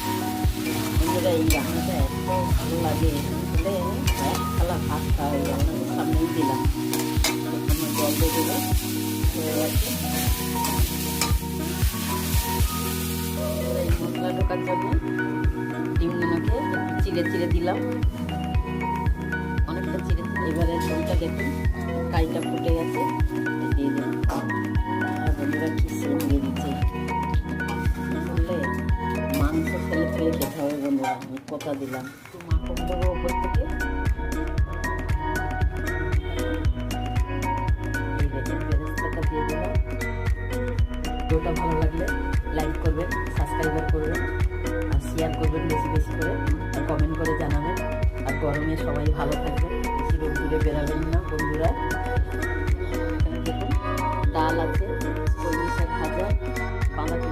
বন্ধুরা এই রান্নাটা এত ভালো লাগে বলে এক থালা ভাত খাওয়া হয়ে গেল না, সামনেই দিলাম জল দিয়ে দিল হয়ে গেছে। এই মশলা ঢোকার জন্য ডিমগুলোকে একটু চিড়ে চিড়ে দিলাম, অনেকটা চিড়ে। এবারে ঝোলটা দেখুন কাইটা ফুটে গেছে, দিয়ে দিলাম। বন্ধুরা কি সেম বেরিয়েছে, বললে মাংস ফেলে ফেলে খেতে হবে বন্ধুরা। আমি কথা দিলাম একটু মাখন দেবো ওপর থেকে। এই দেখুন বেরেস্তাটা দিয়ে দিলাম। ভিডিওটা ভালো লাগলে লাইক করবেন, সাবস্ক্রাইবার করবেন আর শেয়ার করবেন বেশি বেশি করে, আর কমেন্ট করে জানাবেন। আর গরমে সবাই ভালো থাকবেন, বেশি রোদ্দুরে বেরাবেন না বন্ধুরা। এখানে দেখুন ডাল আছে, কলমি শাক ভাজা, বাঁধাকপি